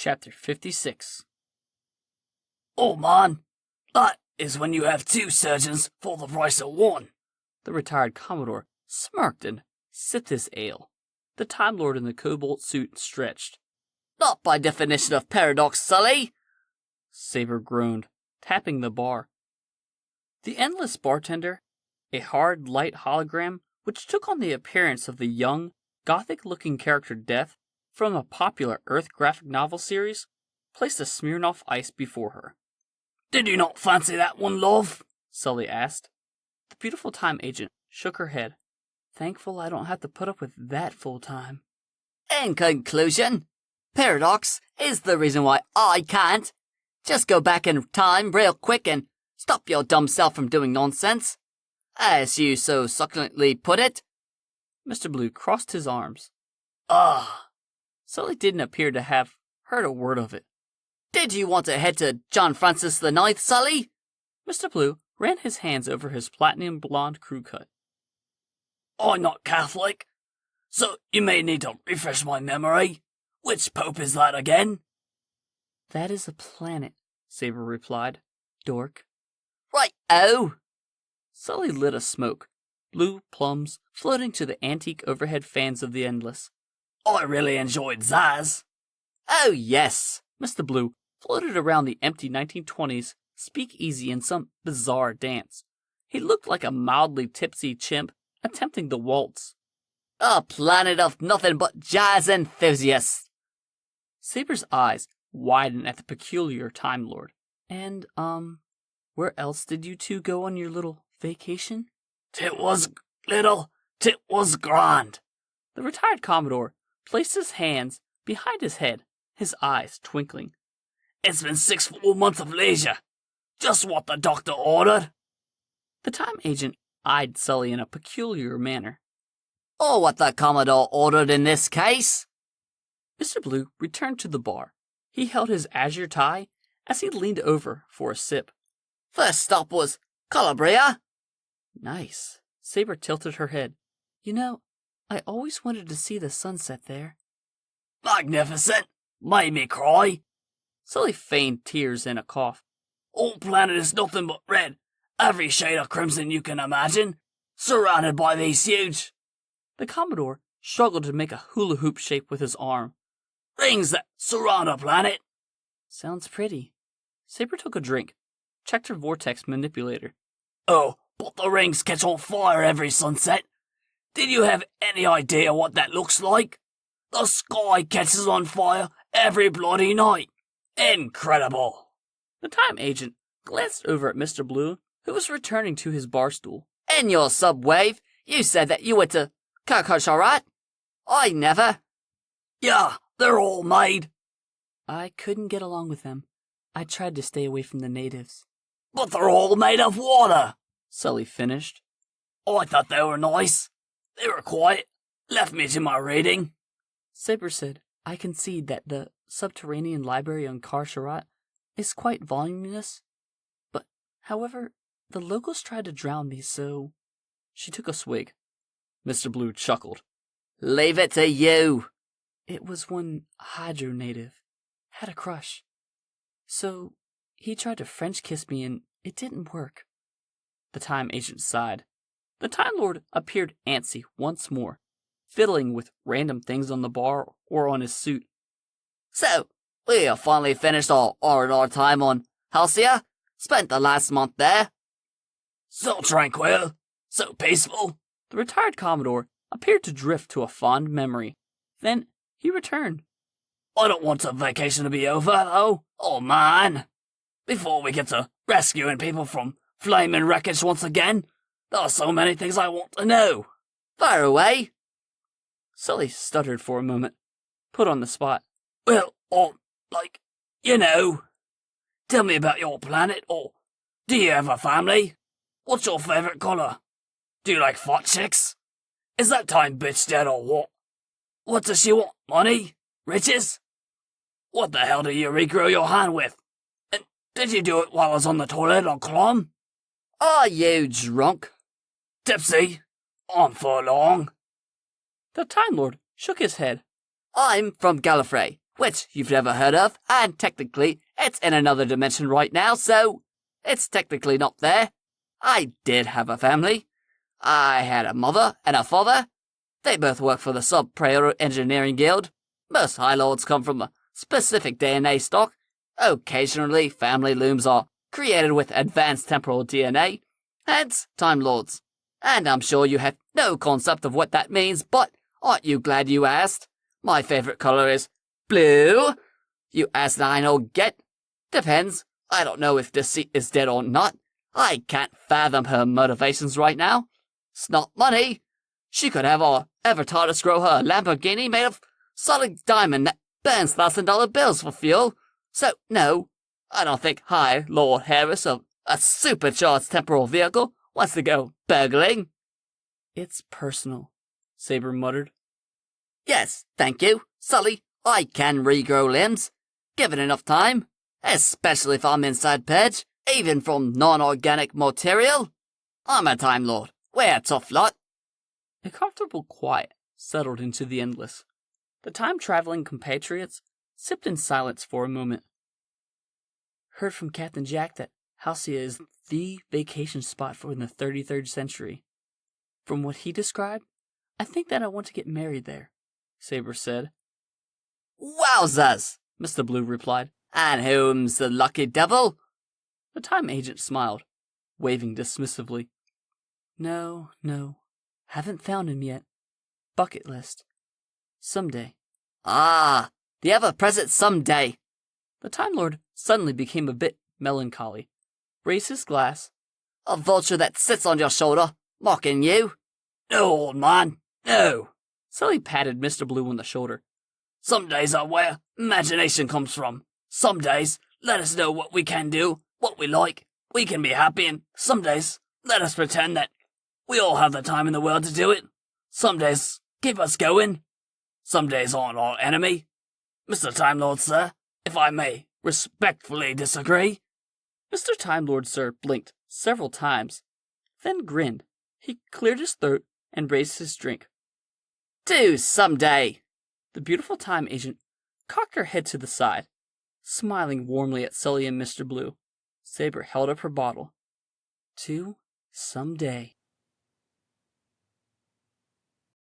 Chapter 56. Oh man, that is when you have 2 surgeons for the price of 1. The retired Commodore smirked and sipped his ale. The Time Lord in the cobalt suit stretched. Not by definition of paradox, Sully. Saber groaned, tapping the bar. The endless bartender, a hard, light hologram which took on the appearance of the young, gothic-looking character Death from a popular Earth graphic novel series, placed a Smirnoff Ice before her. Did you not fancy that one, love? Sully asked. The beautiful time agent shook her head. Thankful I don't have to put up with that full time. In conclusion, paradox is the reason why I can't. Just go back in time real quick and stop your dumb self from doing nonsense. As you so succulently put it. Mr. Blue crossed his arms. Ah. Sully didn't appear to have heard a word of it. Did you want to head to John Francis the Ninth, Sully? Mr. Blue ran his hands over his platinum blonde crew cut. I'm not Catholic, so you may need to refresh my memory. Which pope is that again? That is a planet, Saber replied. Dork. Right-o. Sully lit a smoke, blue plums floating to the antique overhead fans of the Endless. I really enjoyed Zaz. Oh, yes. Mr. Blue floated around the empty 1920s speakeasy in some bizarre dance. He looked like a mildly tipsy chimp attempting the waltz. A planet of nothing but jazz enthusiasts. Saber's eyes widened at the peculiar Time Lord. And, where else did you two go on your little vacation? Tit was grand. The retired Commodore placed his hands behind his head, his eyes twinkling. It's been 6 full months of leisure. Just what the doctor ordered. The time agent eyed Sully in a peculiar manner. Or what the Commodore ordered in this case. Mr. Blue returned to the bar. He held his azure tie as he leaned over for a sip. First stop was Calabria. Nice. Saber tilted her head. You know, I always wanted to see the sunset there. Magnificent. Made me cry. Sully feigned tears and a cough. All planet is nothing but red. Every shade of crimson you can imagine. Surrounded by these huge... The Commodore struggled to make a hula hoop shape with his arm. Rings that surround a planet. Sounds pretty. Saber took a drink, checked her vortex manipulator. Oh, but the rings catch on fire every sunset. Did you have any idea what that looks like? The sky catches on fire every bloody night. Incredible. The time agent glanced over at Mr. Blue, who was returning to his bar stool. In your subwave, you said that you went to CHRONARCH. I never. Yeah, they're all made. I couldn't get along with them. I tried to stay away from the natives. But they're all made of water, Sully finished. I thought they were nice. They were quiet. Left me to my reading. Saber said, I concede that the subterranean library on CHRONARCH is quite voluminous. But, however, the locals tried to drown me, so... She took a swig. Mr. Blue chuckled. Leave it to you. It was one hydro native. Had a crush. So, he tried to French kiss me and it didn't work. The time agent sighed. The Time Lord appeared antsy once more, fiddling with random things on the bar or on his suit. So, we have finally finished our R&R time on Halcyon. Spent the last month there. So tranquil, so peaceful. The retired Commodore appeared to drift to a fond memory. Then he returned. I don't want the vacation to be over, though. Oh, man. Before we get to rescuing people from flaming wreckage once again, there are so many things I want to know. Fire away. Sully stuttered for a moment, put on the spot. Well, tell me about your planet, or do you have a family? What's your favorite color? Do you like fat chicks? Is that time bitch dead or what? What does she want? Money? Riches? What the hell do you regrow your hand with? And did you do it while I was on the toilet on Clom? Are you drunk? Tipsy? On for long? The Time Lord shook his head. I'm from Gallifrey, which you've never heard of, and technically it's in another dimension right now, so it's technically not there. I did have a family. I had a mother and a father. They both work for the Sub-Praetor Engineering Guild. Most High Lords come from a specific DNA stock. Occasionally, family looms are created with advanced temporal DNA, hence Time Lords. And I'm sure you have no concept of what that means, but aren't you glad you asked? My favorite color is blue. You asinine old get. Depends. I don't know if Deceit is dead or not. I can't fathom her motivations right now. It's not money. She could have our Evertardus grow her a Lamborghini made of solid diamond that burns $1,000 bills for fuel. So, no, I don't think High Lord Harris of a supercharged temporal vehicle wants to go burgling. It's personal, Saber muttered. Yes, thank you, Sully. I can regrow limbs, given enough time, especially if I'm inside purge, even from non-organic material. I'm a Time Lord. We're a tough lot. A comfortable quiet settled into the endless. The time-traveling compatriots sipped in silence for a moment. Heard from Captain Jack that Halcyon is the vacation spot for in the 33rd century. From what he described, I think that I want to get married there, Saber said. Wowzers, Mr. Blue replied. And whom's the lucky devil? The time agent smiled, waving dismissively. No, haven't found him yet. Bucket list. Someday. Ah, the ever-present someday. The Time Lord suddenly became a bit melancholy. Raised his glass. A vulture that sits on your shoulder, mocking you. No, old man, no. Sully patted Mr. Blue on the shoulder. Some days are where imagination comes from. Some days, let us know what we can do, what we like. We can be happy, and some days, let us pretend that we all have the time in the world to do it. Some days, keep us going. Some days aren't our enemy. Mr. Time Lord, sir, if I may respectfully disagree. Mr. Time Lord, sir, blinked several times, then grinned. He cleared his throat and raised his drink. Do someday. The beautiful time agent cocked her head to the side, smiling warmly at Sully and Mr. Blue. Saber held up her bottle. To someday.